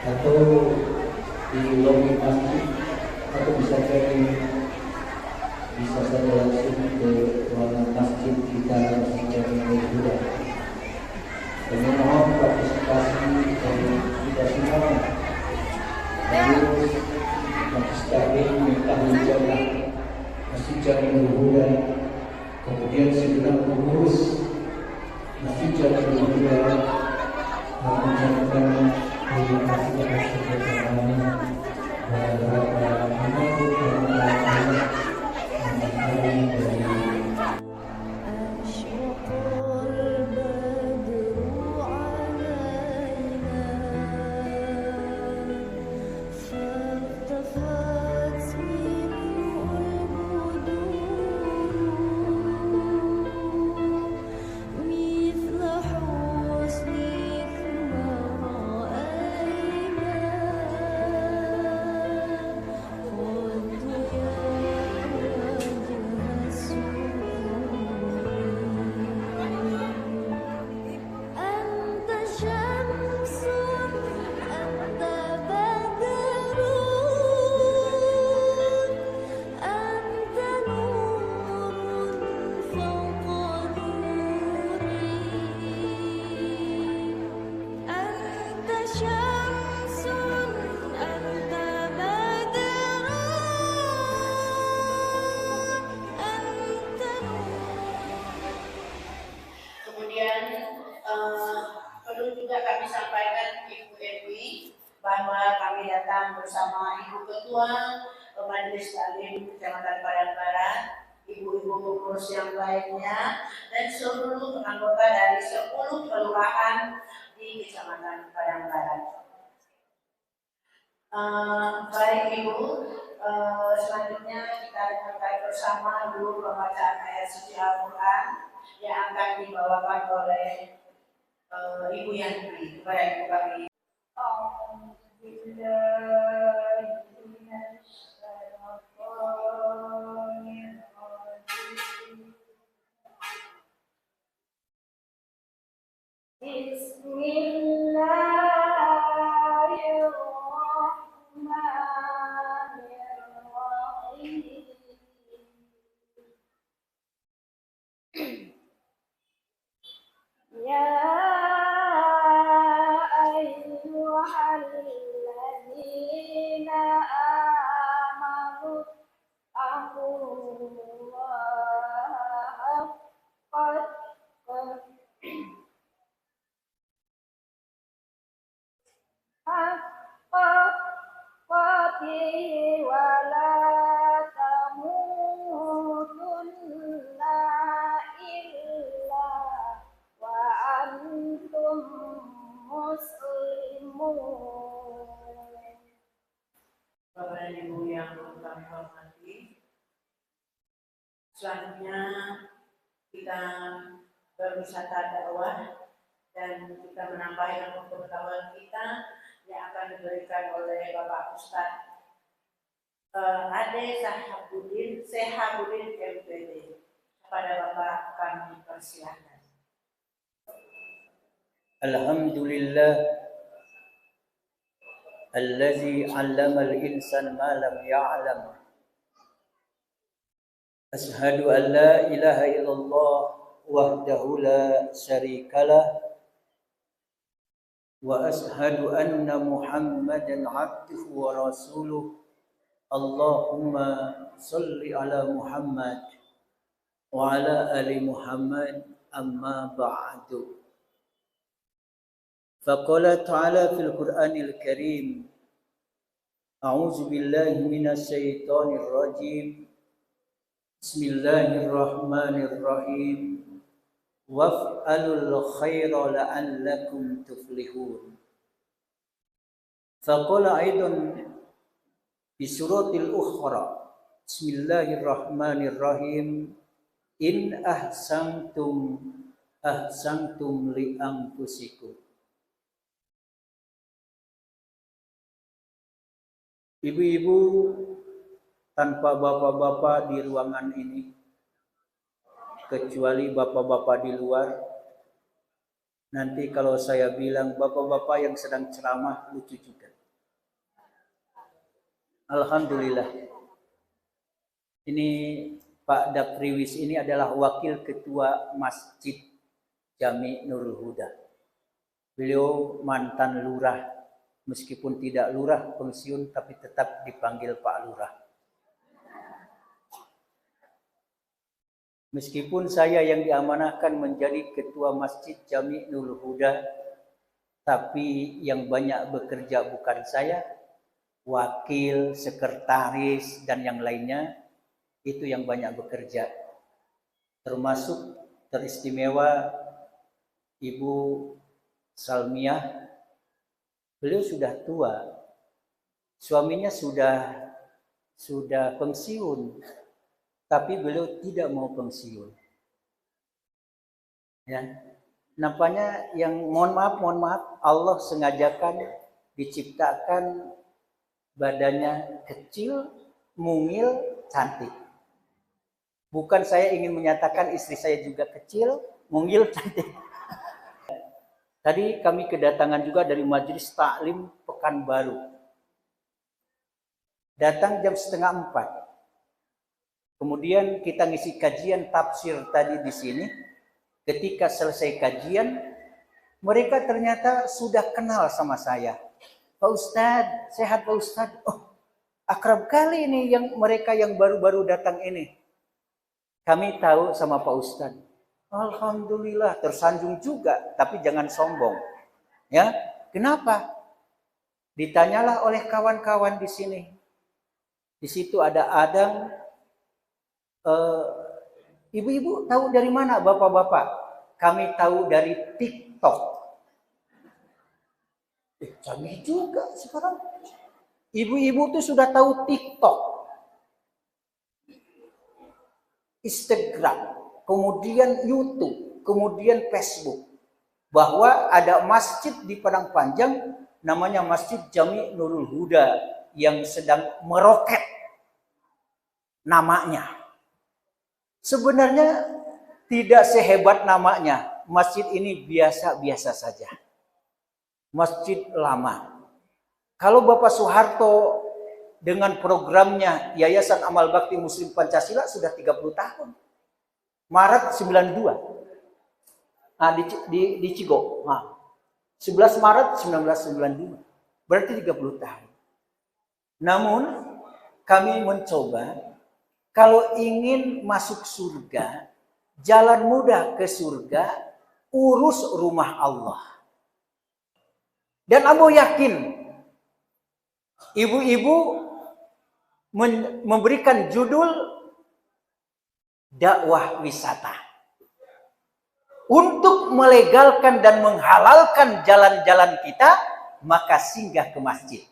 atau di lobi masjid, atau bisa saja langsung ke ruangan masjid kita secara reguler. Kami mohon partisipasi dari kita semua, harus masjid mengetahui jalan masjid Jami Huda, kemudian segera mengurus masjid Jami Huda, mengucapkan terima kasih kepada semuanya dan beberapa menyambut dari perlu juga kami sampaikan Ibu Ewi bahwa kami datang bersama Ibu Ketua Majelis Taklim Kecamatan Padang Barat, ibu-ibu pengurus yang lainnya, dan seluruh anggota dari 10 kelurahan di Kecamatan Padang Barat. Baik Ibu, selanjutnya kita dengarkan bersama dulu pembacaan ayat suci Al-Quran yang akan dibawakan oleh Ibu Yandri kepada Ibu kami. Bapak dan Ibu yang kami hormati, selanjutnya kita berwisata dakwah dan kita menambah ilmu pengetahuan kita yang akan diberikan oleh Bapak Ustadz Ade Sehabudin MPD. Kepada Bapak kami persilahkan. Alhamdulillah Allazi 'allama al-insana ma lam ya'lam. Ashhadu an la ilaha illallah wahdahu la syarikalah wa ashhadu anna Muhammadan 'abduhu wa rasuluh. Allahumma salli ala Muhammad wa ala ali Muhammad, amma ba'du. فقال تعالى في القرآن الكريم أعوذ بالله من الشيطان الرجيم بسم الله الرحمن الرحيم waf'alul khaira la'allakum tuflihun. Faqala aidan fi suratil ukhra, Bismillahirrahmanirrahim, in ahsantum li anfusikum. Ibu-ibu tanpa bapak-bapak di ruangan ini, kecuali bapak-bapak di luar. Nanti kalau saya bilang bapak-bapak yang sedang ceramah lucu juga. Alhamdulillah. Ini Pak Dakriwis ini adalah wakil ketua Masjid Jami Nurul Huda. Beliau mantan lurah. Meskipun tidak lurah pensiun, tapi tetap dipanggil Pak Lurah. Meskipun saya yang diamanahkan menjadi ketua Masjid Jami Nurul Huda, tapi yang banyak bekerja bukan saya, wakil, sekretaris, dan yang lainnya, itu yang banyak bekerja. Termasuk teristimewa Ibu Salmiah. Beliau sudah tua, suaminya sudah pensiun, tapi beliau tidak mau pensiun. Ya, nampaknya yang mohon maaf, Allah sengajakan diciptakan badannya kecil, mungil, cantik. Bukan saya ingin menyatakan istri saya juga kecil, mungil, cantik. Tadi kami kedatangan juga dari Majelis Taklim Pekanbaru. Datang jam 3:30. Kemudian kita ngisi kajian tafsir tadi di sini. Ketika selesai kajian, mereka ternyata sudah kenal sama saya. Pak Ustadz, sehat Pak Ustadz. Oh, akrab kali ini mereka yang baru-baru datang ini. Kami tahu sama Pak Ustadz. Alhamdulillah, tersanjung juga, tapi jangan sombong. Ya, kenapa? Ditanyalah oleh kawan-kawan di sini. Di situ ada Adang. Ibu-ibu tahu dari mana, bapak-bapak? Kami tahu dari TikTok. Canggih juga sekarang. Ibu-ibu tuh sudah tahu TikTok, Instagram, kemudian YouTube, kemudian Facebook, bahwa ada masjid di Padang Panjang namanya Masjid Jami Nurul Huda yang sedang meroket namanya. Sebenarnya tidak sehebat namanya. Masjid ini biasa-biasa saja. Masjid lama. Kalau Bapak Soeharto dengan programnya Yayasan Amal Bakti Muslim Pancasila sudah 30 tahun. Maret 92. Nah, di Cigo. Nah, 11 Maret 1992. Berarti 30 tahun. Namun kami mencoba, kalau ingin masuk surga, jalan mudah ke surga, urus rumah Allah. Dan Abu yakin, ibu-ibu memberikan judul dakwah wisata untuk melegalkan dan menghalalkan jalan-jalan kita, maka singgah ke masjid.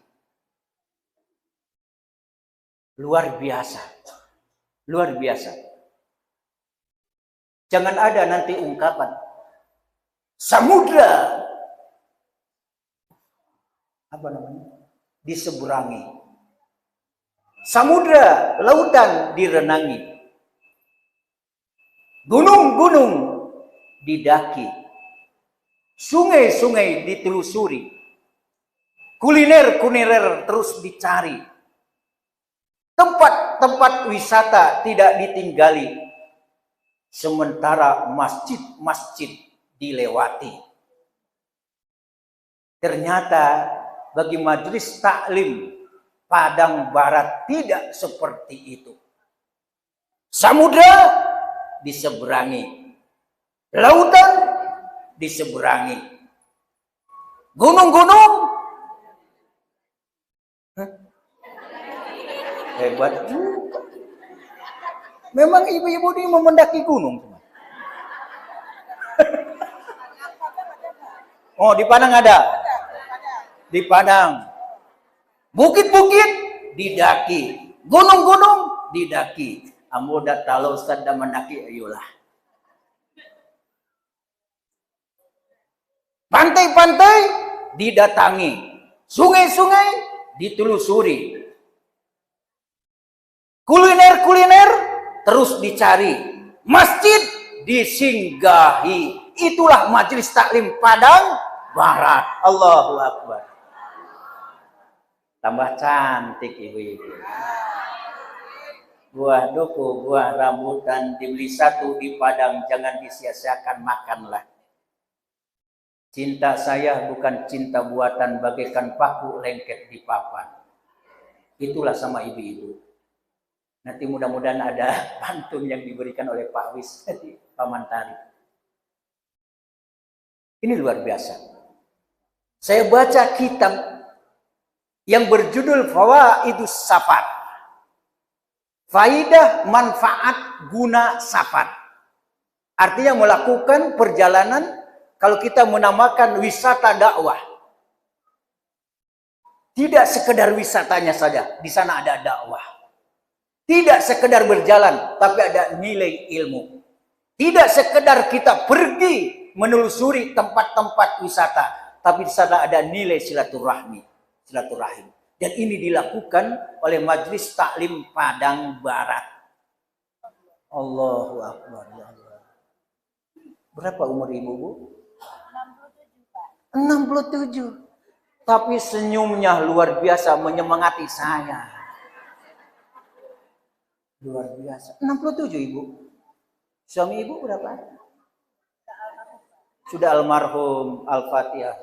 Luar biasa, luar biasa. Jangan ada nanti ungkapan samudra diseberangi, samudra lautan direnangi, gunung-gunung didaki, sungai-sungai ditelusuri, kuliner-kuliner terus dicari, tempat-tempat wisata tidak ditinggali, sementara masjid-masjid dilewati. Ternyata bagi Majelis Taklim Padang Barat tidak seperti itu. Samudra diseberangi, lautan diseberangi, gunung-gunung hebat juga. Memang ibu-ibu ini memendaki gunung. Oh, di Padang ada. Di Padang. Bukit-bukit didaki, gunung-gunung didaki. Amuda kalau sedang mendaki, ayolah. Pantai-pantai didatangi, sungai-sungai ditelusuri, kuliner-kuliner terus dicari, masjid disinggahi. Itulah Majelis Taklim Padang Barat. Allahu Akbar. Tambah cantik ibu-ibu. Buah duku, buah rambutan dibeli satu di Padang, jangan disia-siakan, makanlah. Cinta saya bukan cinta buatan bagaikan paku lengket di papan. Itulah sama ibu-ibu. Nanti mudah-mudahan ada pantun yang diberikan oleh Pak Wis di Pamantari. Ini luar biasa. Saya baca kitab yang berjudul Fawaidus Safar. Faidah manfaat guna safar. Artinya melakukan perjalanan, kalau kita menamakan wisata dakwah. Tidak sekedar wisatanya saja, di sana ada dakwah. Tidak sekedar berjalan, tapi ada nilai ilmu. Tidak sekedar kita pergi menelusuri tempat-tempat wisata, tapi di sana ada nilai silaturahim. Dan ini dilakukan oleh Majelis Taklim Padang Barat. Allahu Akbar. Berapa umur ibu, Bu? 67. Tapi senyumnya luar biasa menyemangati saya. Luar biasa. 67 ibu. Suami ibu berapa? Sudah almarhum. Al-Fatihah.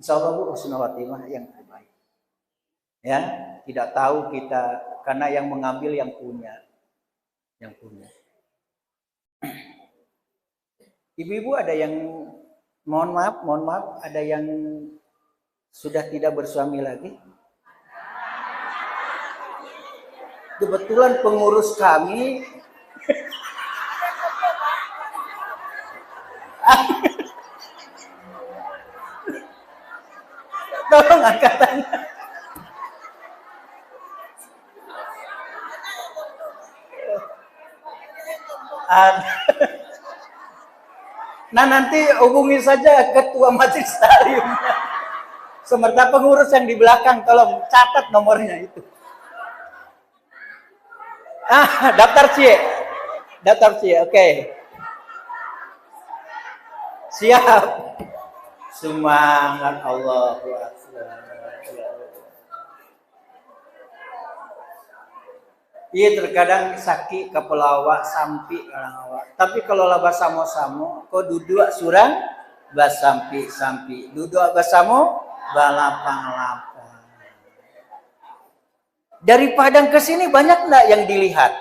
Insya Allah Bu, husnul khatimah yang terbaik. Ya, tidak tahu kita, karena yang mengambil yang punya. Yang punya. Ibu-ibu ada yang, mohon maaf, ada yang sudah tidak bersuami lagi? Kebetulan pengurus kami tolong angkat tangan. Nah nanti hubungi saja ketua majelis taklim. Semerta pengurus yang di belakang, tolong catat nomornya itu. Daftar C, oke. Siap. Semangat Allah. Iya terkadang sakit kepelawa sampi awak. Tapi kalau lah basamo-samo, kau duduk surang basampi. Duduk basamo balapang-lapang. Dari Padang ke sini banyak enggak yang dilihat?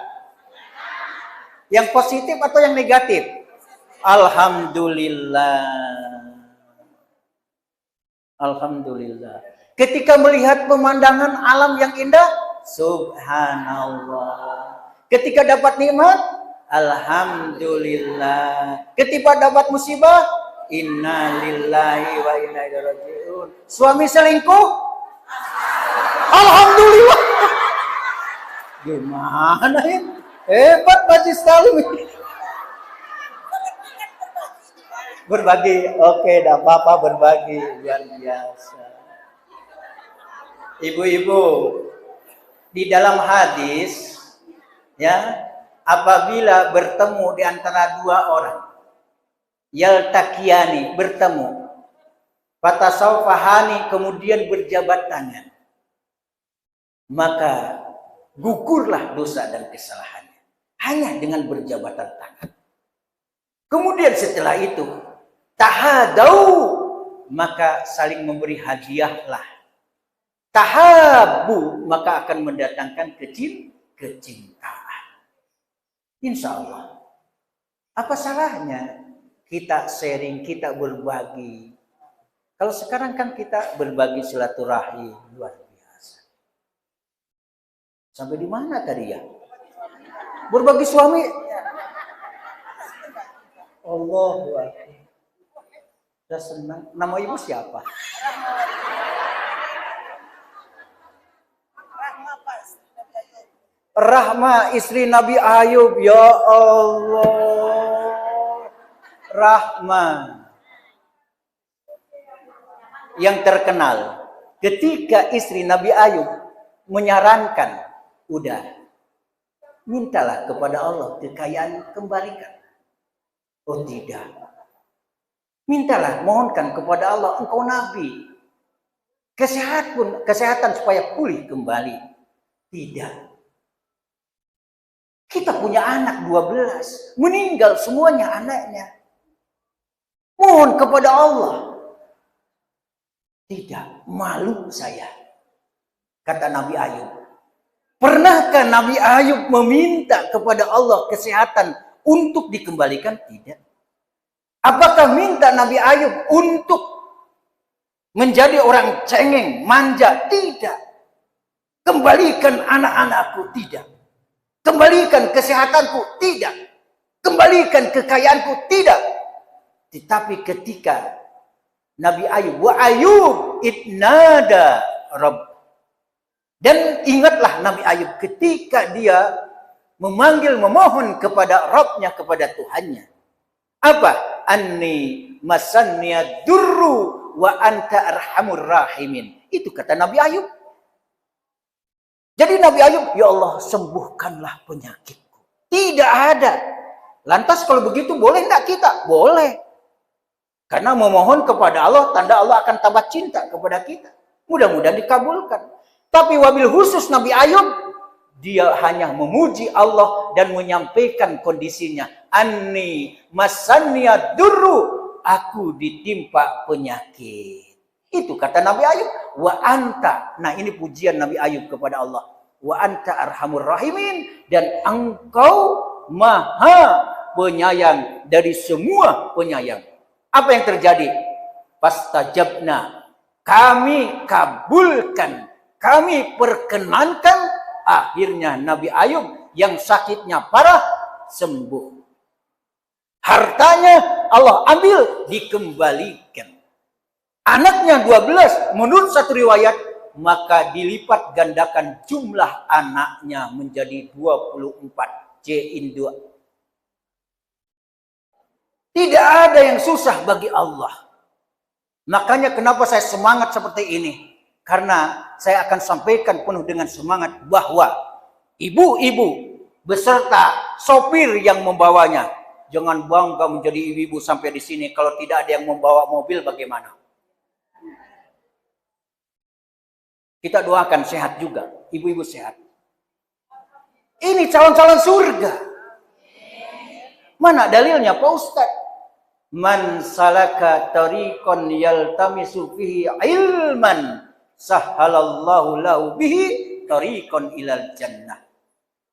Yang positif atau yang negatif? Alhamdulillah. Alhamdulillah. Ketika melihat pemandangan alam yang indah, subhanallah. Ketika dapat nikmat, alhamdulillah. Ketika dapat musibah, innalillahi wa inna ilaihi raji'un. Suami selingkuh, alhamdulillah. Gimana ini? Hebat Majelis Taklim ini. Berbagi, oke, tidak apa-apa berbagi, luar biasa. Ibu-ibu, di dalam hadis, ya, apabila bertemu di antara dua orang, yaltaqiyani, bertemu, fatasawfahani, kemudian berjabat tangan, maka gugurlah dosa dan kesalahannya hanya dengan berjabatan tangan. Kemudian setelah itu tahadau, maka saling memberi hadiahlah. Tahabu, maka akan mendatangkan kecintaan. Insya Allah. Apa salahnya kita sharing, kita berbagi? Kalau sekarang kan kita berbagi silaturahim, luar biasa. Sampai di mana tadi ya? Berbagi suami. Allahu Akbar. Saya senang. Nama ibu siapa? Rahma, istri Nabi Ayub. Ya Allah. Rahma. Yang terkenal. Ketika istri Nabi Ayub menyarankan, udah, mintalah kepada Allah kekayaan kembalikan. Oh tidak. Mintalah, mohonkan kepada Allah, engkau Nabi. Kesehatan supaya pulih kembali. Tidak. Kita punya anak 12. Meninggal semuanya anaknya. Mohon kepada Allah. Tidak, malu saya. Kata Nabi Ayub. Pernahkah Nabi Ayub meminta kepada Allah kesehatan untuk dikembalikan? Tidak. Apakah minta Nabi Ayub untuk menjadi orang cengeng, manja? Tidak. Kembalikan anak-anakku? Tidak. Kembalikan kesehatanku? Tidak. Kembalikan kekayaanku? Tidak. Tetapi ketika Nabi Ayub, wa Ayub idnada Rabb. Dan ingatlah Nabi Ayub ketika dia memohon kepada Rabbnya, kepada Tuhannya. Apa? Anni masanniya durru wa anta arhamur rahimin. Itu kata Nabi Ayub. Jadi Nabi Ayub, ya Allah sembuhkanlah penyakitku. Tidak ada. Lantas kalau begitu boleh enggak kita? Boleh. Karena memohon kepada Allah, tanda Allah akan tambah cinta kepada kita. Mudah-mudahan dikabulkan. Tapi wabil khusus Nabi Ayub, dia hanya memuji Allah dan menyampaikan kondisinya. Anni masanniya durru, aku ditimpa penyakit. Itu kata Nabi Ayub. Wa anta, nah ini pujian Nabi Ayub kepada Allah. Wa anta arhamur rahimin, dan engkau maha penyayang dari semua penyayang. Apa yang terjadi? Fastajabna, kami kabulkan, kami perkenankan. Akhirnya Nabi Ayub yang sakitnya parah sembuh. Hartanya Allah ambil, dikembalikan. Anaknya 12, menurut satu riwayat, maka dilipat gandakan jumlah anaknya menjadi 24. C-in-2. Tidak ada yang susah bagi Allah. Makanya kenapa saya semangat seperti ini? Karena saya akan sampaikan penuh dengan semangat bahwa ibu-ibu beserta sopir yang membawanya, jangan bangga menjadi ibu-ibu sampai di sini kalau tidak ada yang membawa mobil, bagaimana? Kita doakan sehat juga, ibu-ibu sehat. Ini calon-calon surga. Mana dalilnya Pak Ustadz? Man salaka tariqan yaltamisu fihi ilman sahhalallahu lahu bihi tariqan ilal jannah.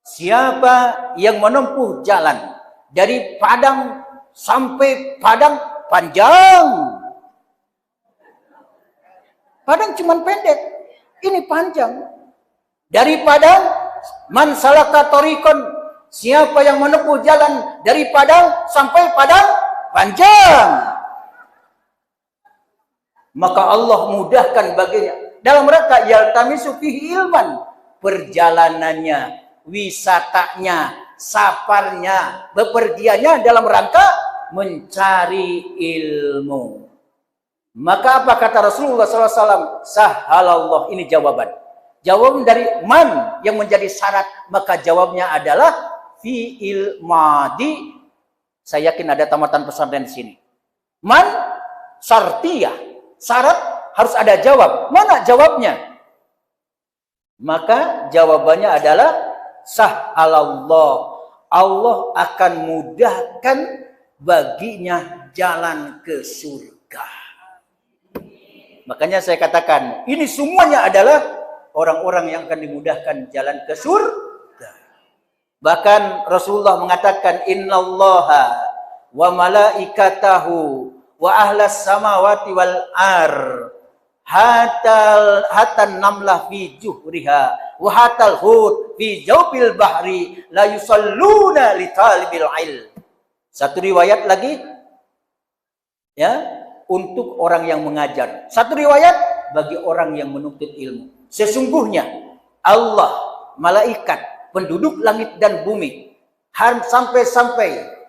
Siapa yang menempuh jalan dari Padang sampai Padang, panjang. Padang cuman pendek. Ini panjang. Dari Padang, man salaka tariqan, siapa yang menempuh jalan dari Padang sampai Padang, panjang. Maka Allah mudahkan baginya dalam rangka yaltamisu fihi ilman, perjalanannya, wisatanya, safarnya, bepergiannya dalam rangka mencari ilmu. Maka apa kata Rasulullah SAW? Sahhalallah, ini jawaban. Jawaban dari man yang menjadi syarat, maka jawabnya adalah fi'il madi. Saya yakin ada tamatan pesantren di sini. Man syartiyah, syarat harus ada jawab. Mana jawabnya? Maka jawabannya adalah sahhalallah. Allah akan mudahkan baginya jalan ke surga. Makanya saya katakan, ini semuanya adalah orang-orang yang akan dimudahkan jalan ke surga. Bahkan Rasulullah mengatakan, innallaha wa malaikatahu wa ahlas samawati wal ar hatal namlah fi juhriha wa hatal hud fi jawfil bahri la yusalluna li talibil ilm. Satu riwayat lagi, ya, untuk orang yang mengajar. Satu riwayat bagi orang yang menuntut ilmu. Sesungguhnya Allah, malaikat, penduduk langit dan bumi, sampai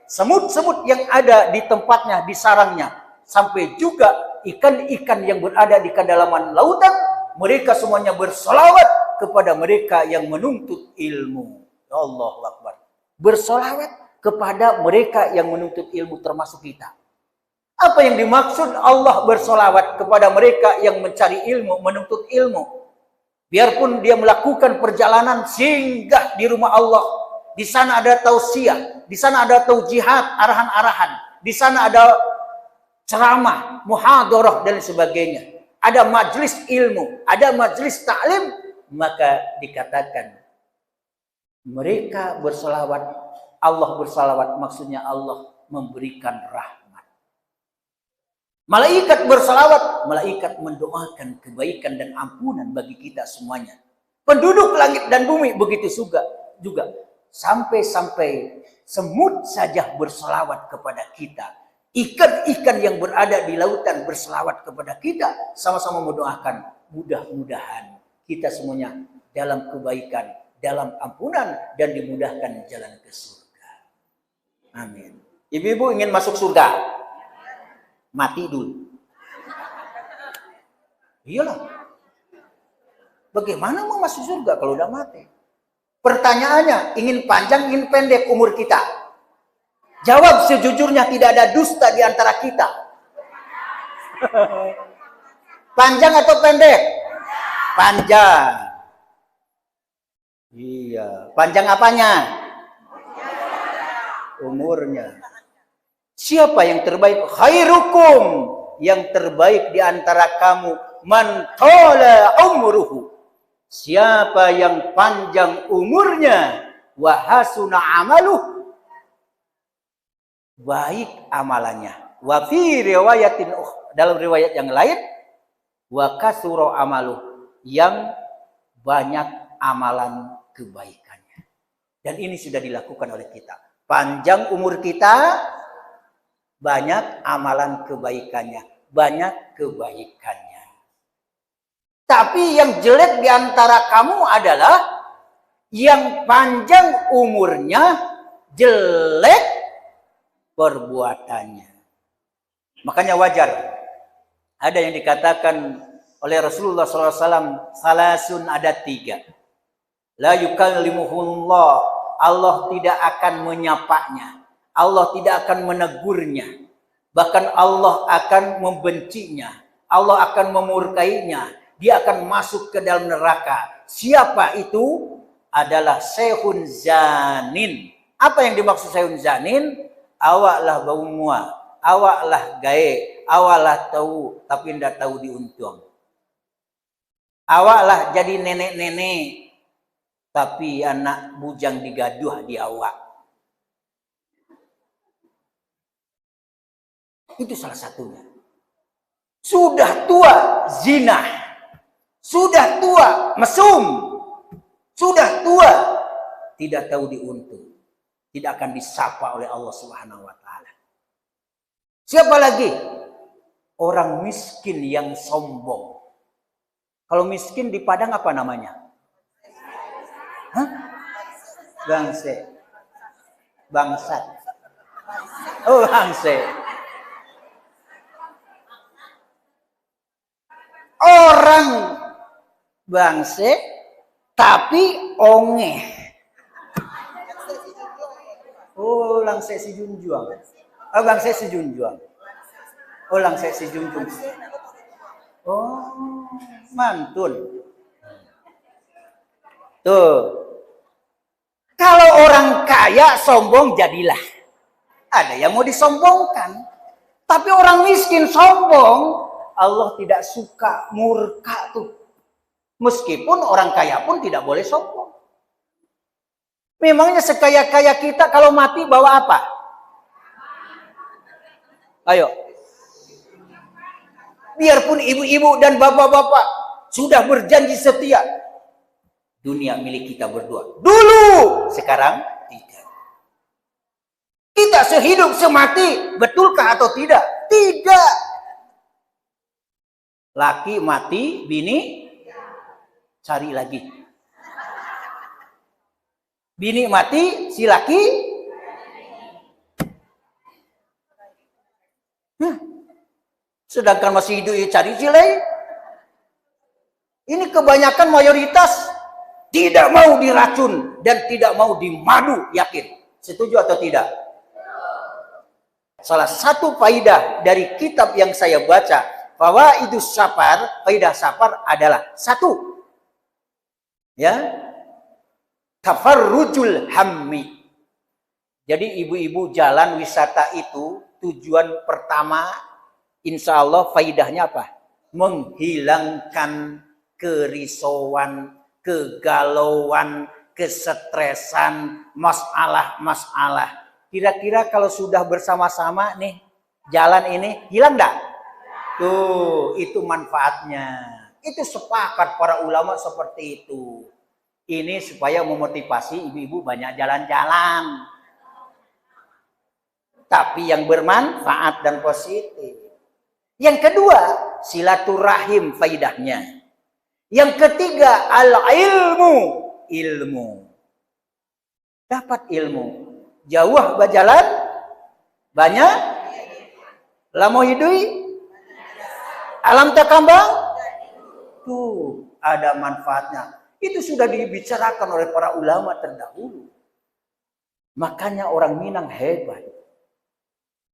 semut-semut yang ada di tempatnya, di sarangnya, sampai juga ikan-ikan yang berada di kedalaman lautan, mereka semuanya bersolawat kepada mereka yang menuntut ilmu. Ya Allahu Akbar. Bersolawat kepada mereka yang menuntut ilmu, termasuk kita. Apa yang dimaksud Allah bersolawat kepada mereka yang mencari ilmu, menuntut ilmu? Biarpun dia melakukan perjalanan singgah di rumah Allah, di sana ada tausiah, di sana ada taujihat, arahan-arahan, di sana ada ceramah, muhadarah dan sebagainya. Ada majlis ilmu, ada majlis ta'lim, maka dikatakan mereka bersolawat, Allah bersolawat, maksudnya Allah memberikan rahmat. Malaikat bersalawat, malaikat mendoakan kebaikan dan ampunan bagi kita semuanya. Penduduk langit dan bumi begitu juga. Sampai-sampai semut saja bersalawat kepada kita. Ikan-ikan yang berada di lautan bersalawat kepada kita. Sama-sama mendoakan, mudah-mudahan kita semuanya dalam kebaikan, dalam ampunan, dan dimudahkan jalan ke surga. Amin. Ibu-ibu ingin masuk surga? Mati dulu. Iyalah. Bagaimana mau masuk surga kalau udah mati? Pertanyaannya, ingin panjang, ingin pendek umur kita? Jawab sejujurnya, tidak ada dusta di antara kita. Panjang atau pendek? Panjang. Iya. Panjang apanya? Umurnya. Siapa yang terbaik? Khairukum, yang terbaik di antara kamu, man tala umruhu, siapa yang panjang umurnya, wa hasuna amaluh, baik amalannya. Wa fi riwayatin, dalam riwayat yang lain, wa kasura amaluh, yang banyak amalan kebaikannya. Dan ini sudah dilakukan oleh kita. Panjang umur kita, banyak amalan kebaikannya, banyak kebaikannya. Tapi yang jelek di antara kamu adalah yang panjang umurnya, jelek perbuatannya. Makanya wajar. Ada yang dikatakan oleh Rasulullah SAW, salasun, ada 3. La yukallimuhullah, Allah tidak akan menyapanya. Allah tidak akan menegurnya. Bahkan Allah akan membencinya. Allah akan memurkainya. Dia akan masuk ke dalam neraka. Siapa itu? Adalah sehun zanin. Apa yang dimaksud sehun zanin? Awaklah bau mua. Awaklah gae. Awaklah tahu. Tapi tidak tahu diuntung. Awaklah jadi nenek-nenek. Tapi anak bujang digaduh di awak. Itu salah satunya. Sudah tua zina. Sudah tua mesum. Sudah tua tidak tahu diuntung. Tidak akan disapa oleh Allah Subhanahu wa taala. Siapa lagi? Orang miskin yang sombong. Kalau miskin di Padang apa namanya? Hah? Bangse. Bangsat. Oh, bangse. Orang bangse tapi onge. Oh, langse si junjuang. Oh, bangse si junjuang. Oh, langse si junjuang. Oh, mantun. Tuh. Kalau orang kaya sombong jadilah. Ada yang mau disombongkan. Tapi orang miskin sombong, Allah tidak suka, murka tuh. Meskipun orang kaya pun tidak boleh sombong. Memangnya sekaya-kaya kita kalau mati bawa apa? Ayo. Biarpun ibu-ibu dan bapak-bapak sudah berjanji setia. Dunia milik kita berdua. Dulu, sekarang tidak. Kita sehidup semati. Betulkah atau tidak? Tidak. Laki mati, bini cari lagi. Bini mati, si laki sedangkan masih hidup cari si lain. Ini kebanyakan mayoritas tidak mau diracun dan tidak mau dimadu, yakin. Setuju atau tidak? Salah satu faidah dari kitab yang saya baca, Fawaidus Safar, faidah safar adalah satu, ya, tafarrujul hammi. Jadi ibu-ibu jalan wisata itu tujuan pertama, insya Allah faidahnya apa? Menghilangkan kerisauan, kegalauan, kesetresan, masalah-masalah. Kira-kira kalau sudah bersama-sama nih, jalan ini hilang enggak? Tuh, itu manfaatnya. Itu sepakat para ulama seperti itu. Ini supaya memotivasi ibu-ibu banyak jalan-jalan. Tapi yang bermanfaat dan positif. Yang kedua, silaturahim faidahnya. Yang ketiga, al-ilmu. Ilmu. Dapat ilmu. Jauh berjalan, banyak. Lamo hidui, alam takambang. Tuh, ada manfaatnya. Itu sudah dibicarakan oleh para ulama terdahulu. Makanya orang Minang hebat.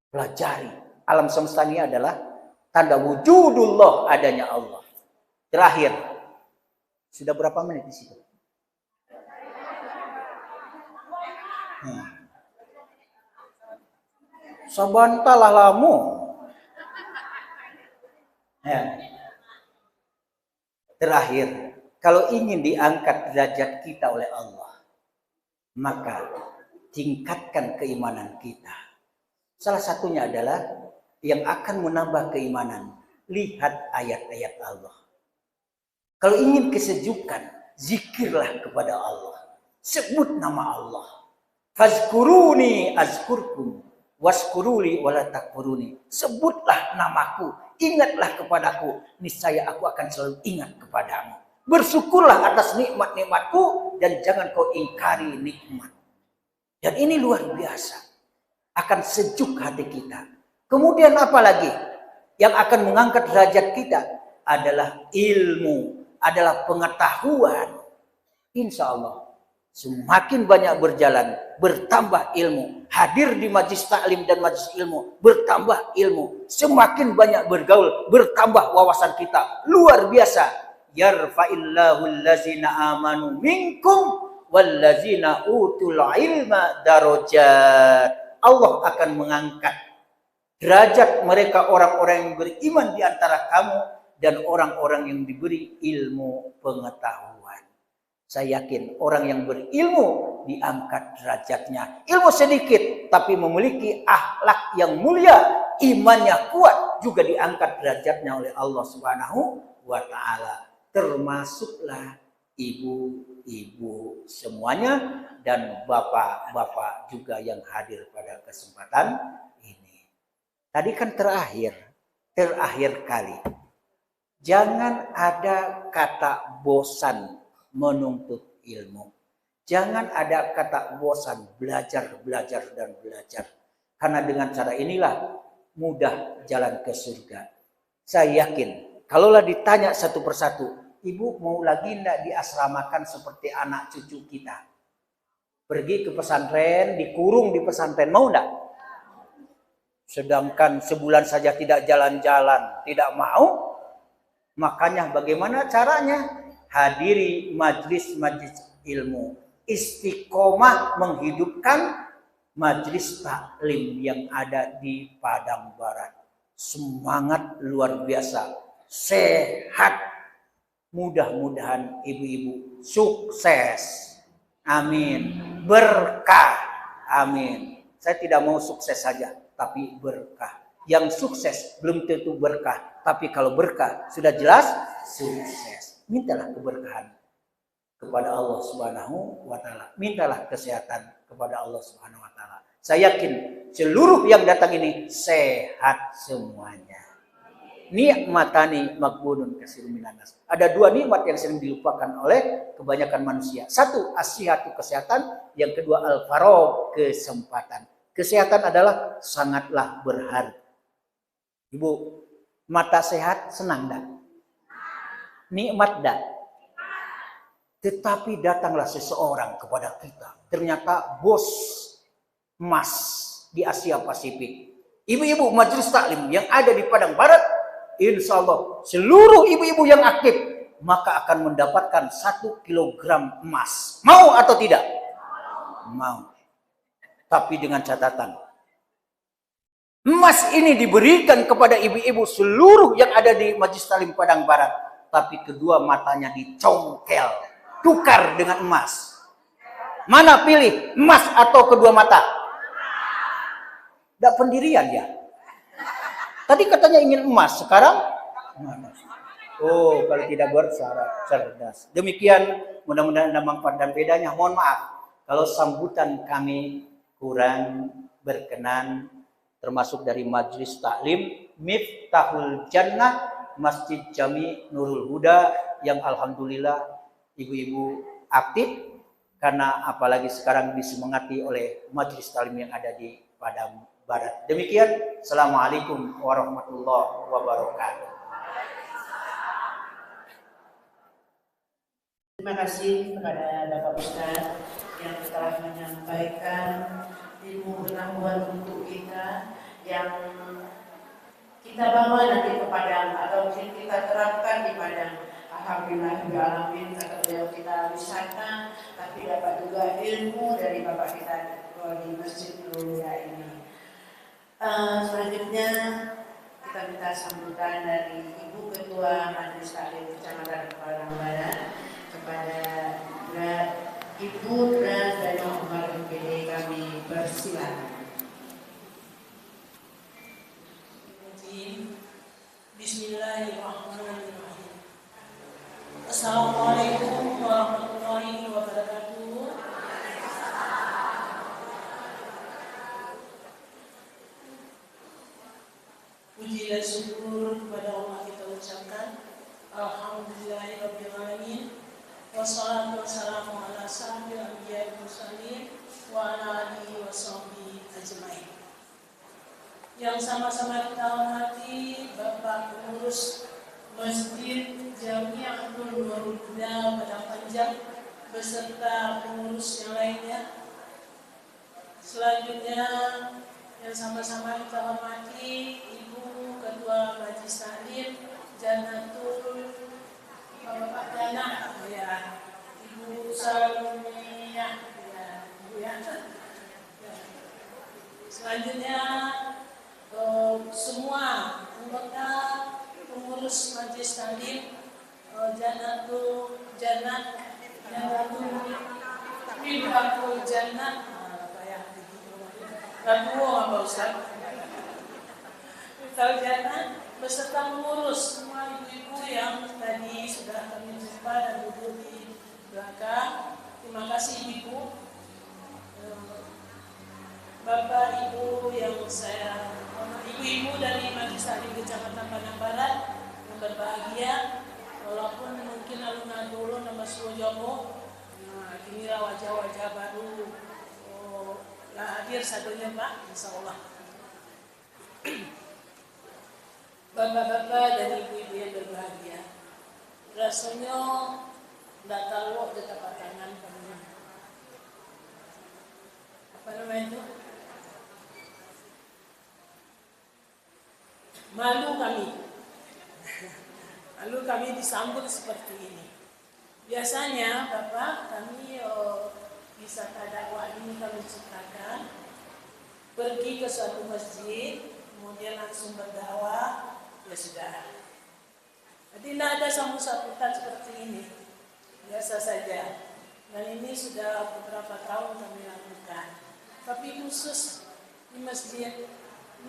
Pelajari. Alam semesta ini adalah tanda wujudullah, adanya Allah. Terakhir. Sudah berapa menit di situ? Sabantalah lamu. Ya. Terakhir, kalau ingin diangkat derajat kita oleh Allah, maka tingkatkan keimanan kita. Salah satunya adalah yang akan menambah keimanan. Lihat ayat-ayat Allah. Kalau ingin kesejukan, zikirlah kepada Allah. Sebut nama Allah. Fazkuruni azkurkum. Waskuruli wala takfuruni. Sebutlah namaku, ingatlah kepadaku, niscaya aku akan selalu ingat kepadamu. Bersyukurlah atas nikmat-nikmatku dan jangan kau ingkari nikmat. Dan ini luar biasa. Akan sejuk hati kita. Kemudian apa lagi yang akan mengangkat derajat kita adalah ilmu, adalah pengetahuan. Insya Allah semakin banyak berjalan, bertambah ilmu. Hadir di majlis taklim dan majlis ilmu, bertambah ilmu. Semakin banyak bergaul, bertambah wawasan kita. Luar biasa. Yarfa'illahu allazina amanu minkum wallazina utul ilma darajat. Allah akan mengangkat derajat mereka orang-orang yang beriman di antara kamu dan orang-orang yang diberi ilmu pengetahuan. Saya yakin orang yang berilmu diangkat derajatnya. Ilmu sedikit tapi memiliki akhlak yang mulia, imannya kuat, juga diangkat derajatnya oleh Allah Subhanahu wa taala. Termasuklah ibu-ibu semuanya dan bapak-bapak juga yang hadir pada kesempatan ini. Tadi kan terakhir kali. Jangan ada kata bosan menuntut ilmu. Jangan ada kata bosan belajar. Karena dengan cara inilah mudah jalan ke surga. Saya yakin, kalaulah ditanya satu persatu, ibu mau lagi enggak diasramakan seperti anak cucu kita? Pergi ke pesantren, dikurung di pesantren, mau enggak? Sedangkan sebulan saja tidak jalan-jalan, tidak mau. Makanya bagaimana caranya? Hadiri majlis-majlis ilmu. Istiqomah menghidupkan majlis taklim yang ada di Padang Barat. Semangat luar biasa. Sehat. Mudah-mudahan ibu-ibu sukses. Amin. Berkah. Amin. Saya tidak mau sukses saja, tapi berkah. Yang sukses belum tentu berkah. Tapi kalau berkah sudah jelas sukses. Mintalah keberkahan kepada Allah Subhanahu wa taala. Mintalah kesehatan kepada Allah Subhanahu wa taala. Saya yakin seluruh yang datang ini sehat semuanya. Nikmatani maghbunun katsirun minan nas. Ada dua nikmat yang sering dilupakan oleh kebanyakan manusia. Satu, as-sihhatu, kesehatan. Yang kedua, al-faragh, kesempatan. Kesehatan adalah sangatlah berharga. Ibu, mata sehat senang dah? Nikmat dah? Tetapi datanglah seseorang kepada kita. Ternyata bos emas di Asia Pasifik. Ibu-ibu majelis taklim yang ada di Padang Barat, insya Allah seluruh ibu-ibu yang aktif maka akan mendapatkan 1 kilogram emas. Mau atau tidak? Mau. Tapi dengan catatan, emas ini diberikan kepada ibu-ibu seluruh yang ada di Majelis Taklim Padang Barat, tapi kedua matanya dicongkel, tukar dengan emas. Mana pilih, emas atau kedua mata? Tidak pendirian ya. Tadi katanya ingin emas, sekarang mana? Oh, kalau tidak bersyarat cerdas. Demikian, mudah-mudahan ada manfaat dan bedanya. Mohon maaf kalau sambutan kami kurang berkenan, termasuk dari Majelis Taklim Miftahul Jannah Masjid Jami Nurul Huda yang alhamdulillah ibu-ibu aktif, karena apalagi sekarang disemangati oleh Majelis Taklim yang ada di Padang Barat. Demikian, Assalamualaikum warahmatullahi wabarakatuh. Terima kasih kepada Bapak Ustadz yang telah menyampaikan ilmu pengetahuan untuk kita yang kita bawa nanti ke Padang atau kita terapkan di Padang. Alhamdulillah, kata beliau, kita wisata tapi dapat juga ilmu dari Bapak kita di Masjid Nurul Huda ini. Selanjutnya kita minta sambutan dari Ibu Ketua Majelis Taklim Kecamatan Padang Barat kepada Ibu Dra Umar MPD, kami persilakan. Bismillahirrahmanirrahim. Assalamualaikum warahmatullahi wabarakatuh. Puji dan syukur kepada Allah kita ucapkan. Alhamdulillahirabbil alamin. Wassalatu wassalamu ala asyrofil anbiya'i wal mursalin wa ala alihi washabihi ajmain. Yang sama-sama kita hormati Bapak Pengurus Masjid Jami'atul Nurul Huda Padang Panjang beserta pengurus yang lainnya. Selanjutnya yang sama-sama kita hormati Ibu Ketua Majelis Taklim Jannatul Bapak Jannah ya, Ibu Salmiyah ya, Ibu ya. Selanjutnya semua anggota pengurus Majelis Taklim Jannatul Jannah Jannatul Jannah Raduo apa Ustaz? Miftahul Jannah beserta pengurus semua ibu-ibu yang tadi sudah kami jumpa dan duduk di belakang. Terima kasih Ibu. Bapak Ibu yang saya ibu-ibu dari Majelis Taklim Kecamatan Padang Barat yang berbahagia, walaupun mungkin alun-alun dulu nama Suwojomo, inilah wajah-wajah baru hadir satunya Pak, insya Allah. Bapak-bapak dan ibu-ibu yang berbahagia, rasanya tidak tahu di tapak tangan kami. Apa namanya itu? Malu kami. Lalu kami disambut seperti ini. Biasanya Bapak kami bisa dakwah ini kami ciptakan, pergi ke suatu masjid, kemudian langsung berdakwah, ya sudah. Jadi tidak ada sambut-sambutan seperti ini, biasa saja. Dan ini sudah beberapa tahun kami lakukan. Tapi khusus di Masjid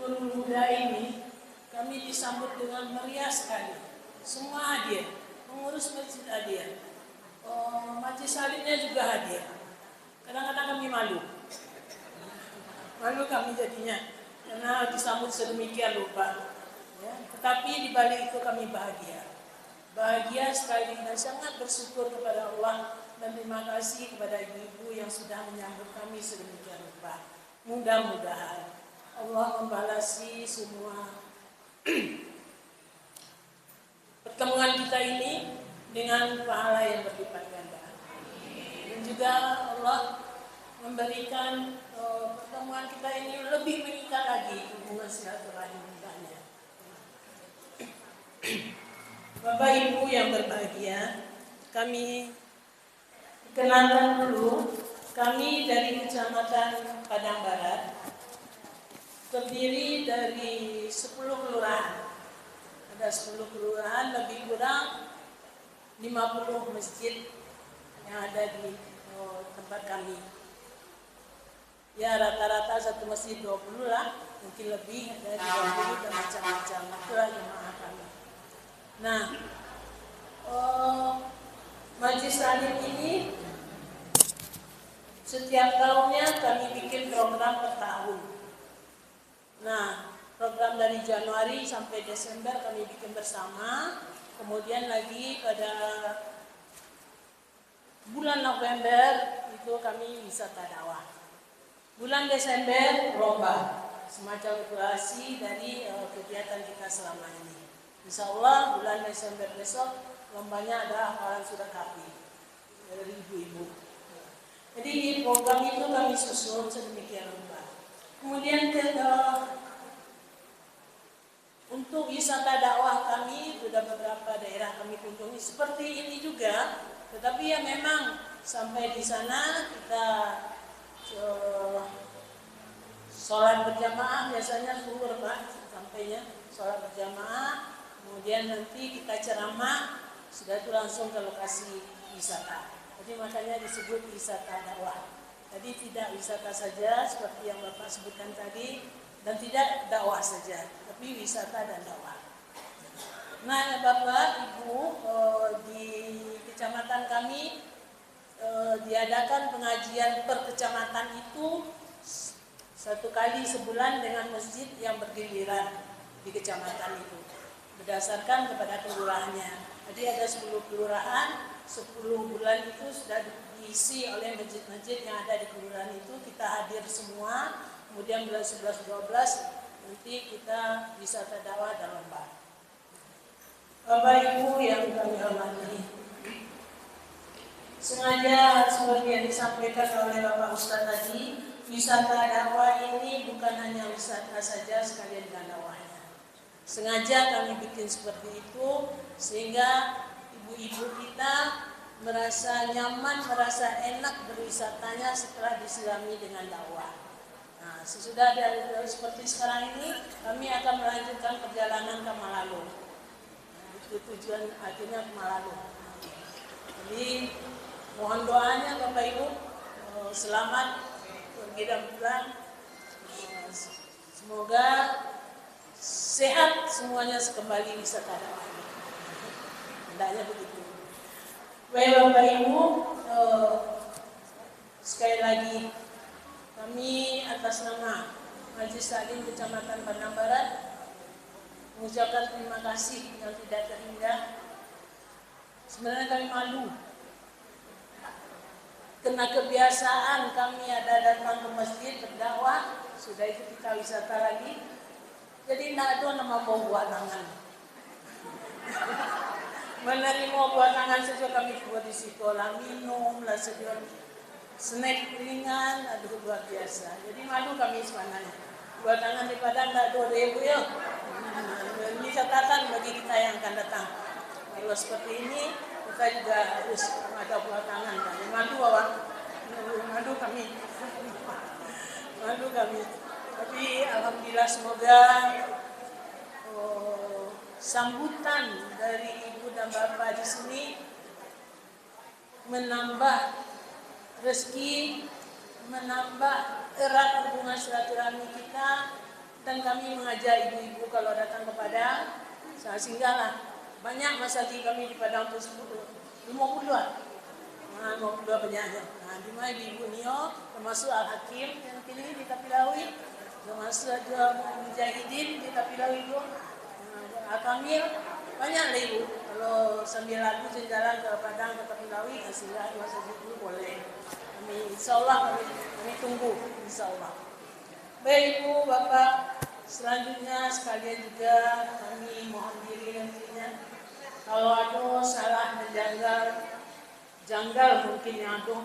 Nurul Huda ini, kami disambut dengan meriah sekali. Semua hadir, pengurus masjid hadir, majelis taklimnya juga hadir. Kadang-kadang kami malu. Malu kami jadinya karena disambut sedemikian rupa. Ya, tetapi di balik itu kami bahagia sekali dan sangat bersyukur kepada Allah dan terima kasih kepada ibu-ibu yang sudah menyambut kami sedemikian rupa. Mudah-mudahan Allah membalasi semua pertemuan kita ini dengan pahala yang berlipat ganda. Dan juga Allah memberikan pertemuan kita ini lebih mengikat lagi hubungan silaturahim kitanya. Bapak Ibu yang berbahagia, kami kenalkan dulu, kami dari Kecamatan Padang Barat terdiri dari 10 kelurahan. Ada 10 kelurahan, lebih kurang 50 masjid yang ada di tempat kami. Ya rata-rata satu masjid 20 lah, mungkin lebih, ada 30 dan macam-macam. Itulah jemaah kami. Nah, Majelis Taklim ini setiap tahunnya kami bikin program per tahun. Nah, program dari Januari sampai Desember kami bikin bersama. Kemudian lagi pada bulan November itu kami wisata dakwah. Bulan Desember lomba, semacam evaluasi dari kegiatan kita selama ini. Insya Allah bulan Desember besok lombanya ada hafalan surah Kahfi dari ibu-ibu. Jadi program itu kami susun sedemikian rupa. Kemudian untuk wisata dakwah kami sudah beberapa daerah kami kunjungi seperti ini juga, tetapi ya memang sampai di sana kita sholat berjamaah biasanya zuhur Pak, sampainya sholat berjamaah, kemudian nanti kita ceramah, sudah itu langsung ke lokasi wisata. Jadi makanya disebut wisata dakwah. Jadi tidak wisata saja seperti yang Bapak sebutkan tadi, dan tidak dakwah saja, tapi wisata dan dakwah. Nah Bapak, Ibu, di kecamatan kami diadakan pengajian per kecamatan itu 1 kali sebulan dengan masjid yang bergiliran di kecamatan itu, berdasarkan kepada kelurahannya. Jadi ada 10 kelurahan, 10 bulan itu sudah diisi oleh masjid-masjid yang ada di kelurahan itu, kita hadir semua. Kemudian bulan 11-12 nanti kita wisata dakwah dan lomba. Bapak Ibu yang kami hormati, sengaja seperti yang disampaikan oleh Bapak Ustadz tadi, wisata dakwah ini bukan hanya wisata saja sekalian dengan dakwahnya. Sengaja kami bikin seperti itu sehingga ibu-ibu kita merasa nyaman, merasa enak berwisatanya setelah disilami dengan dakwah. Nah, sesudah dari seperti sekarang ini, kami akan melanjutkan perjalanan ke Malalu. Nah, itu tujuan akhirnya ke Malalu. Jadi mohon doanya Bapak Ibu, selamat pergi dan pulang. Semoga sehat semuanya kembali wisata dakwah. Hendaknya begitu. Baik Bapak Ibu, sekali lagi kami atas nama Majelis Taklim Kecamatan Padang Barat mengucapkan terima kasih yang tidak terhingga. Sebenarnya kami malu karena kebiasaan kami ada datang ke masjid berdakwah, sudah itu kita wisata lagi. Jadi tidak ada nama buah tangan. Menerima buah tangan saja kami buat di sekolah, minum lah sedia snack ringan, aduh luar biasa. Jadi malu kami sebenarnya. Buah tangan di Padang tidak ada ribu ya. Ini catatan bagi kita yang akan datang. Kalau seperti ini kita juga harus ada buah tangan. Malu awak, malu kami, malu kami. Tapi alhamdulillah semoga sambutan dari ibu dan bapak di sini menambah rezeki, menambah erat hubungan silaturahmi kita, dan kami mengajak ibu-ibu kalau datang ke Padang, sehinggalah banyak masjid kami di Padang tersebut 50-an. mau kedua penyanyi. Di mana Ibu Nio, termasuk Al-Hakim yang kini di Kapilawi, termasuk ada Mujahidin di Kapilawi Ibu, Al-Kamil, banyak lah Ibu. Kalau sambil lagu jalan ke Padang ke Kapilawi, hasilnya masa itu boleh. Kami insya Allah kami tunggu insya Allah. Baik Ibu, Bapak, selanjutnya sekalian juga kami mohon diri nantinya. Kalau ada salah janggal mungkin yang ada,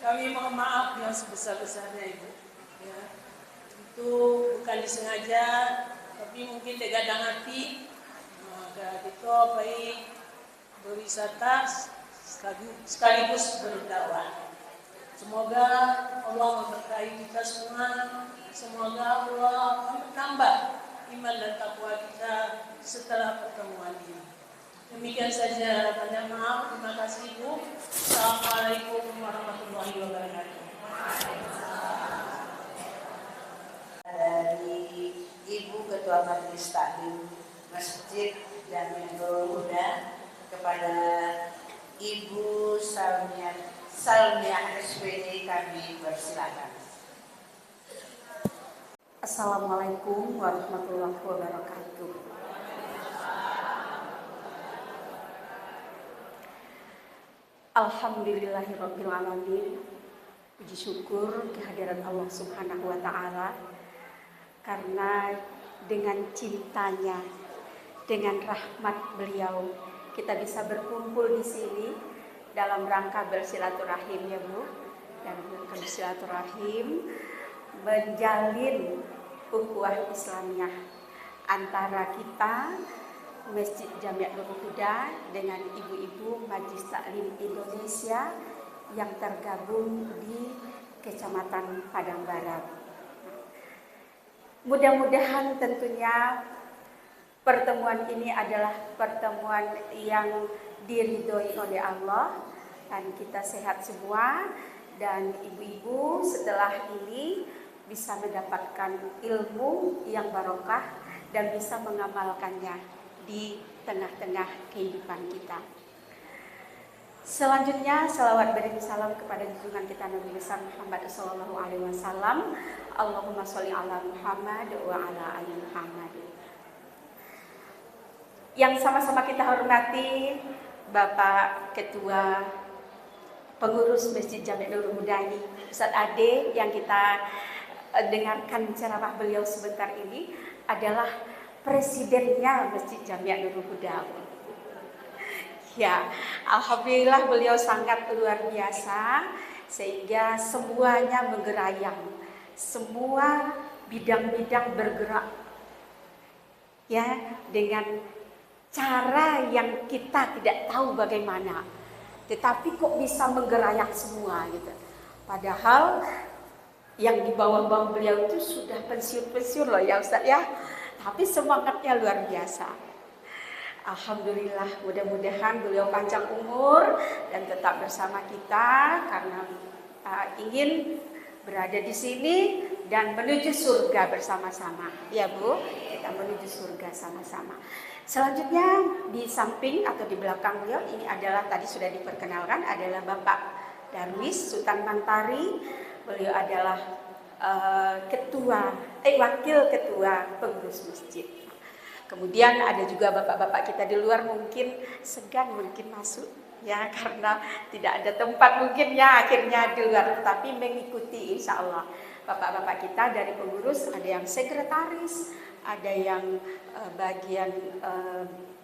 kami mohon maaf yang sebesar-besarnya Ibu. Ya, itu bukan disengaja, tapi mungkin terkadang hati. Kita baik berwisata sekaligus berdakwah. Semoga Allah memberkahi kita semua. Semoga Allah menambah iman dan takwa kita setelah pertemuan ini. Demikian saja, banyak maaf. Terima kasih Ibu. Assalamualaikum warahmatullahi wabarakatuh. Dari Ibu Ketua Majelis Taklim Masjid Jami' Nurul Huda kepada Ibu Salmiah SPD kami persilakan. Assalamualaikum warahmatullahi wabarakatuh. Alhamdulillahirabbil alamin. Puji syukur kehadiran Allah Subhanahu wa taala karena dengan cintanya, dengan rahmat beliau kita bisa berkumpul di sini dalam rangka bersilaturahim ya Bu, dan bersilaturahim menjalin ukhuwah Islamiyah antara kita Masjid Jami' Nurul Huda dengan ibu-ibu Majelis Taklim Indonesia yang tergabung di Kecamatan Padang Barat. Mudah-mudahan tentunya pertemuan ini adalah pertemuan yang diridhoi oleh Allah dan kita sehat semua, dan ibu-ibu setelah ini bisa mendapatkan ilmu yang barokah dan bisa mengamalkannya di tengah-tengah kehidupan kita. Selanjutnya salawat beriring salam kepada junjungan kita Nabi besar Muhammad sallallahu alaihi wasallam. Allahumma sholli ala Muhammad wa ala ali Muhammad. Yang sama-sama kita hormati Bapak Ketua Pengurus Masjid Jami' Nurul Huda ini, Ustaz Ade, yang kita dengarkan ceramah beliau sebentar ini adalah presidennya Masjid Jami' Nurul Huda. Ya, alhamdulillah beliau sangat luar biasa sehingga semuanya menggerayang, semua bidang-bidang bergerak ya dengan cara yang kita tidak tahu bagaimana, tetapi kok bisa menggerayang semua gitu. Padahal yang di bawah-bawah beliau itu sudah pensiun-pensiun loh ya Ustaz ya, tapi semangatnya luar biasa. Alhamdulillah, mudah-mudahan beliau panjang umur dan tetap bersama kita karena ingin berada di sini dan menuju surga bersama-sama. Ya Bu, kita menuju surga sama-sama. Selanjutnya di samping atau di belakang beliau ini adalah tadi sudah diperkenalkan adalah Bapak Darwis Sultan Mantari. Beliau adalah wakil ketua pengurus masjid. Kemudian ada juga bapak-bapak kita di luar mungkin segan mungkin masuk ya karena tidak ada tempat mungkin ya akhirnya di luar, tetapi mengikuti insya Allah. Bapak-bapak kita dari pengurus ada yang sekretaris, ada yang bagian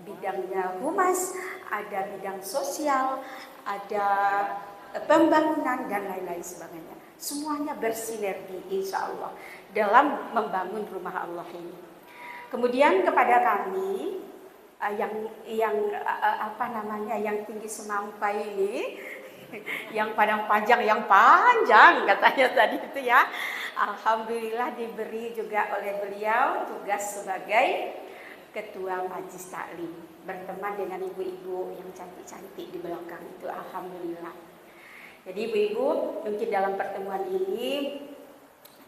bidangnya humas, ada bidang sosial, ada pembangunan dan lain-lain sebagainya. Semuanya bersinergi insya Allah dalam membangun rumah Allah ini. Kemudian kepada kami yang tinggi semampai ini, yang padang panjang yang panjang katanya tadi itu ya, alhamdulillah diberi juga oleh beliau tugas sebagai ketua Majelis Taklim, berteman dengan ibu-ibu yang cantik-cantik di belakang itu, alhamdulillah. Jadi ibu-ibu mungkin dalam pertemuan ini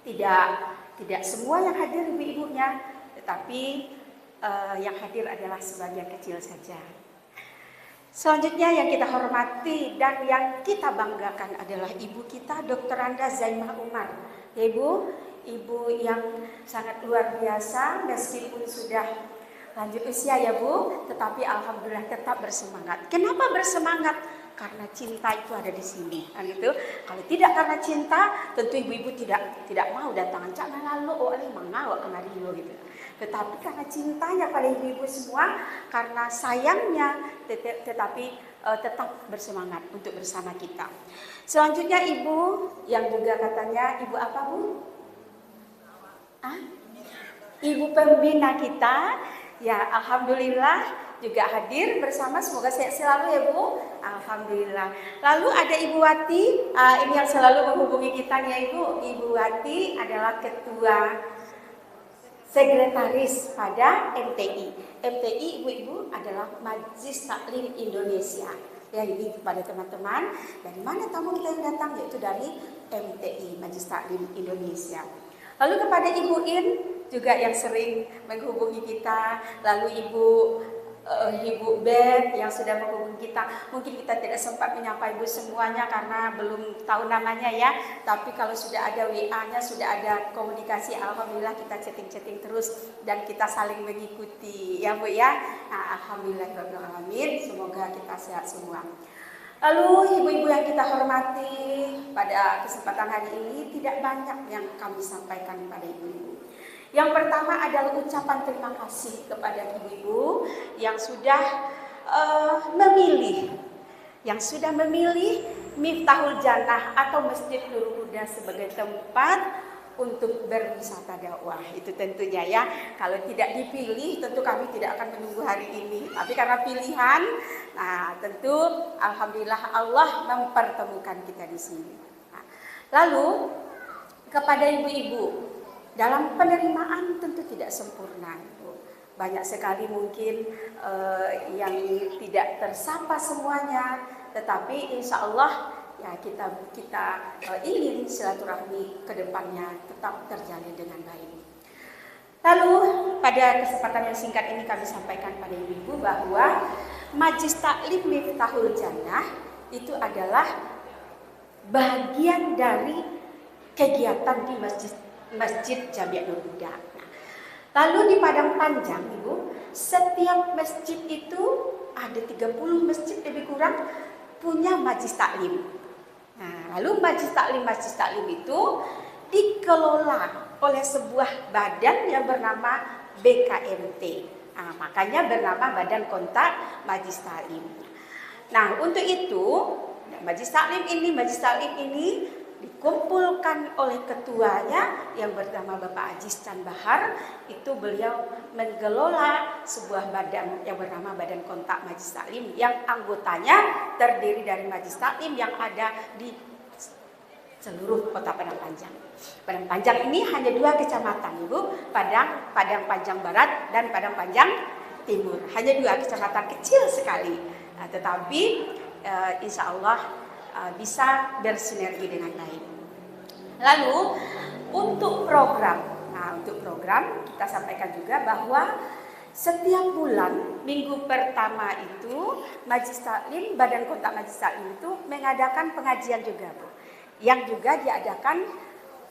tidak semua yang hadir ibu-ibunya, tetapi yang hadir adalah sebagian kecil saja. Selanjutnya yang kita hormati dan yang kita banggakan adalah ibu kita Dr. Anda Zaimah Umar. Ya ibu, ibu yang sangat luar biasa meskipun sudah lanjut usia ya bu, tetapi alhamdulillah tetap bersemangat. Kenapa bersemangat? Karena cinta itu ada di sini, kan gitu. Kalau tidak karena cinta, tentu ibu-ibu tidak mau datangan jangan lalu mangga kemari lo gitu. Tetapi karena cintanya pada ibu-ibu semua, karena sayangnya, tetapi tetap bersemangat untuk bersama kita. Selanjutnya ibu yang juga katanya ibu apa bu? Ibu pembina kita, ya alhamdulillah juga hadir bersama, semoga sehat selalu ya Bu. Alhamdulillah. Lalu ada Ibu Wati, ini yang selalu menghubungi kita ya Ibu. Ibu Wati adalah ketua sekretaris pada MTI. MTI ibu-ibu adalah Majelis Taklim Indonesia. Ya ini kepada teman-teman, dari mana tamu kita yang datang, yaitu dari MTI, Majelis Taklim Indonesia. Lalu kepada Ibu In juga yang sering menghubungi kita, lalu Ibu Beth yang sudah menghubungi kita. Mungkin kita tidak sempat menyapa ibu semuanya karena belum tahu namanya ya. Tapi kalau sudah ada WA-nya, sudah ada komunikasi, alhamdulillah kita chatting-chatting terus dan kita saling mengikuti ya Bu ya. Nah, alhamdulillahirobbilalamin, semoga kita sehat semua. Lalu ibu-ibu yang kita hormati, pada kesempatan hari ini tidak banyak yang kami sampaikan kepada ibu-ibu. Yang pertama adalah ucapan terima kasih kepada ibu-ibu yang sudah memilih Miftahul Jannah atau Masjid Nurul Huda sebagai tempat untuk berwisata dakwah. Itu tentunya ya. Kalau tidak dipilih tentu kami tidak akan menunggu hari ini. Tapi karena pilihan, nah tentu alhamdulillah Allah mempertemukan kita di sini. Nah, lalu kepada ibu-ibu, dalam penerimaan tentu tidak sempurna. Banyak sekali mungkin yang tidak tersapa semuanya, tetapi insya Allah ya kita ingin silaturahmi ke depannya tetap terjalin dengan baik. Lalu pada kesempatan yang singkat ini kami sampaikan pada ibu-ibu bahwa Majelis Taklim Miftahul Jannah itu adalah bagian dari kegiatan di Masjid Jami' Nurul Huda. Lalu di Padang Panjang Ibu, setiap masjid itu ada 30 masjid lebih kurang punya majelis taklim. Nah, lalu majelis taklim itu dikelola oleh sebuah badan yang bernama BKMT. Nah, makanya bernama Badan Kontak Majelis Taklim. Nah, untuk itu majelis taklim ini dikumpulkan oleh ketuanya yang bernama Bapak Aziz Chan Bahar. Itu beliau mengelola sebuah badan yang bernama Badan Kontak Majelis Taklim yang anggotanya terdiri dari majelis taklim yang ada di seluruh kota Padang Panjang. Padang Panjang ini hanya 2 kecamatan Ibu, Padang Panjang Barat dan Padang Panjang Timur. Hanya 2 kecamatan kecil sekali. Nah, tetapi insya Allah bisa bersinergi dengan baik. Lalu untuk program kita sampaikan juga bahwa setiap bulan minggu pertama itu Majelis Taklim, Badan Kontak Majelis Taklim itu mengadakan pengajian juga Bu, yang juga diadakan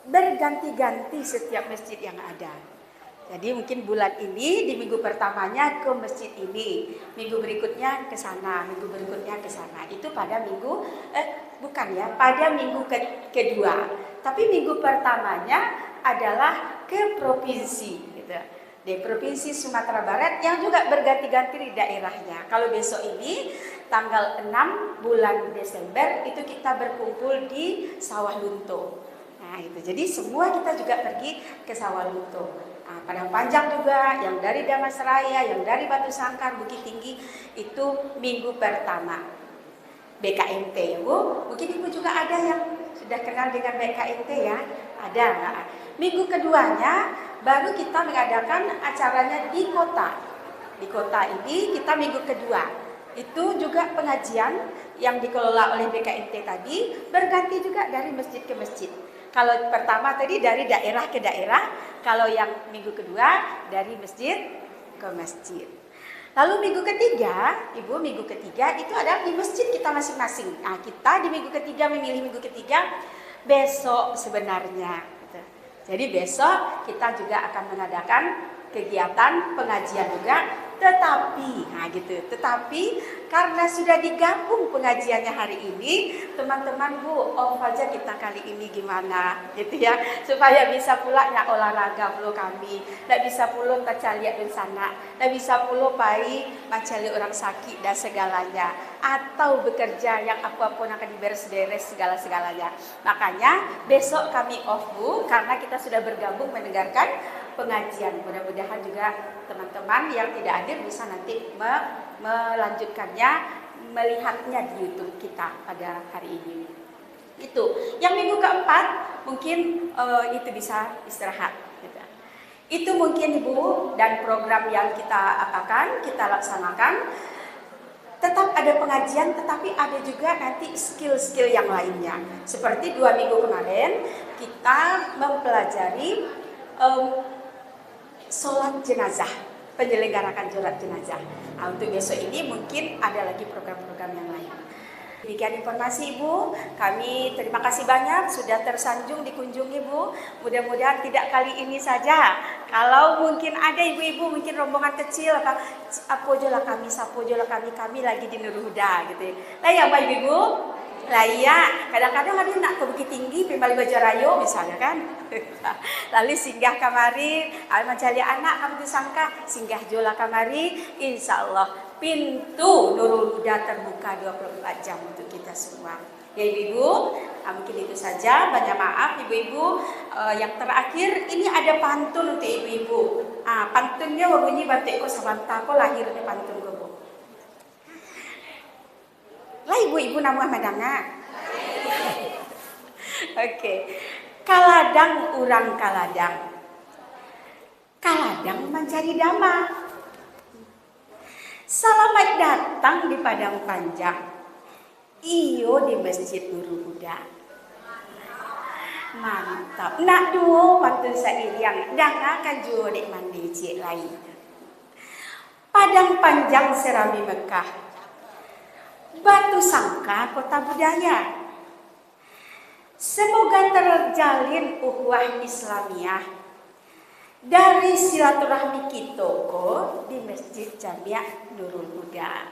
berganti-ganti setiap masjid yang ada. Jadi mungkin bulan ini di minggu pertamanya ke masjid ini, minggu berikutnya ke sana, minggu berikutnya ke sana. Itu pada pada minggu kedua. Tapi minggu pertamanya adalah ke provinsi gitu. Di Provinsi Sumatera Barat yang juga berganti-ganti di daerahnya. Kalau besok ini tanggal 6 bulan Desember itu kita berkumpul di Sawah Lunto. Nah, itu. Jadi semua kita juga pergi ke Sawah Lunto. Nah, Padang Panjang juga, yang dari Damasraya, yang dari Batu Sangkar, Bukit Tinggi itu minggu pertama. BKMT ya Bu, mungkin Ibu juga ada yang sudah kenal dengan BKMT ya, ada nggak? Minggu keduanya baru kita mengadakan acaranya di kota. Di kota ini kita minggu kedua, itu juga pengajian yang dikelola oleh BKMT tadi, berganti juga dari masjid ke masjid. Kalau pertama tadi dari daerah ke daerah, kalau yang minggu kedua dari masjid ke masjid. Lalu minggu ketiga, Ibu, minggu ketiga itu adalah di masjid kita masing-masing. Nah, kita di minggu ketiga memilih minggu ketiga besok sebenarnya. Gitu. Jadi besok kita juga akan mengadakan kegiatan pengajian juga. Tetapi karena sudah digabung pengajiannya hari ini, teman-teman Bu, off aja kita kali ini gimana, gitu ya, supaya bisa pula ya olahraga pula kami, tak bisa pula tercaliak di sana, tak bisa pula pai mencari orang sakit dan segalanya, atau bekerja yang apapun akan diberes-beres segala-segalanya. Makanya besok kami off Bu, karena kita sudah bergabung mendengarkan pengajian. Mudah-mudahan juga teman-teman yang tidak hadir bisa nanti melanjutkannya, melihatnya di YouTube kita pada hari ini. Itu. Yang minggu keempat mungkin itu bisa istirahat. Gitu. Itu mungkin Ibu dan program yang kita apakan, kita laksanakan. Tetap ada pengajian, tetapi ada juga nanti skill-skill yang lainnya. Seperti 2 minggu kemarin kita mempelajari sholat jenazah, penyelenggarakan sholat jenazah. Nah, untuk besok ini mungkin ada lagi program-program yang lain. Demikian informasi Ibu, kami terima kasih banyak sudah tersanjung dikunjungi Bu. Mudah-mudahan tidak kali ini saja. Kalau mungkin ada ibu-ibu, mungkin rombongan kecil apa jolah kami lagi di Nurul Huda gitu. Lah ya Bapak Ibu, lah iya, kadang-kadang ada nak ke Bukit Tinggi, Pembali Bajarayo misalnya kan. Lalu singgah kamari, mencari anak kami disangka singgah jola kamari, insya Allah pintu Nurul Huda terbuka 24 jam untuk kita semua. Ya ibu-ibu, mungkin itu saja. Banyak maaf ibu-ibu. Yang terakhir ini ada pantun untuk ibu-ibu. Pantunnya wabunyi batikku sabanta ko lahirnya pantun ko. Lah ibu-ibu nama madanga. Oke. Kaladang urang kaladang. Kaladang mencari dama. Selamat datang di Padang Panjang. Iyo di Masjid Nurul Huda. Mantap. Nak duo pantun sair yang dangakan juo dek mandi cik lain. Padang Panjang Serami Mekah. Batu Sangka kota budaya. Semoga terjalin ukhuwah Islamiyah dari silaturahmi kitoko di Masjid Jamiah Nurul Huda.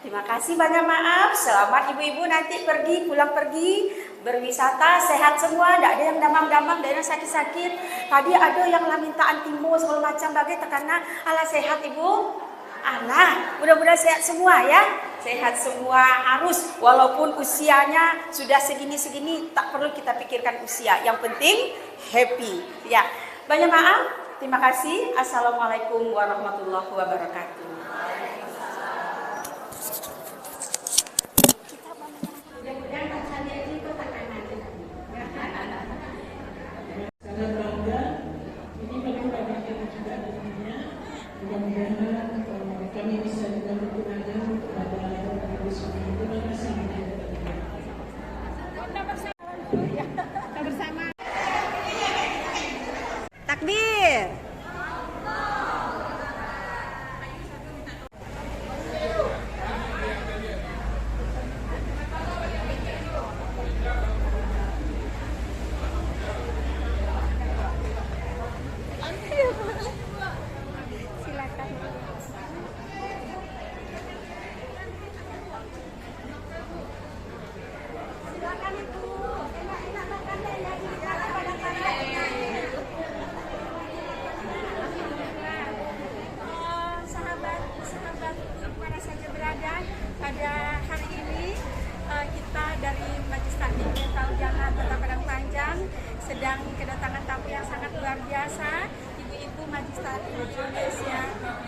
Terima kasih, banyak maaf. Selamat ibu-ibu nanti pulang pergi berwisata, sehat semua. Tidak ada yang damam-damam, tidak ada yang sakit-sakit. Tadi ada yang lah minta antimo segala macam bagai tekana. Ala sehat ibu. Alah, mudah-mudahan sehat semua ya. Sehat semua harus, walaupun usianya sudah segini-segini, tak perlu kita pikirkan usia. Yang penting happy. Ya, banyak maaf. Terima kasih. Assalamualaikum warahmatullahi wabarakatuh. Sangat bangga. Ini bagi banyak yang juga ada di dunia. Mudah-mudahan kami bisa juga menggunakan kepada ibu semua. Terima kasih. Bersama. Takbir. Pada hari ini kita dari Majelis Taklim Tahu Jangan Kota Padang Panjang sedang kedatangan tamu yang sangat luar biasa, ibu-ibu Majelis Taklim Indonesia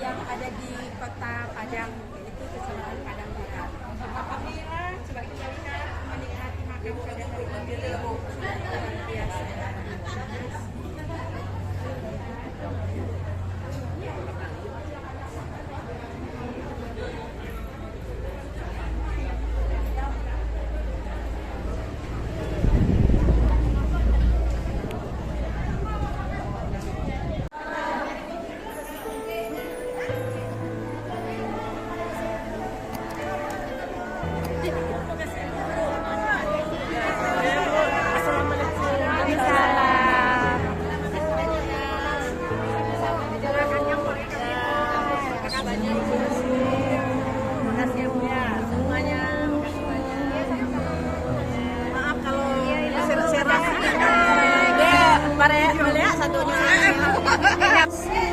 yang ada di Kota Padang, yaitu Kecamatan Padang Barat. Apabila coba kita lihat menikmati makan pada hari ini luar biasa. Mari, boleh ya satunya.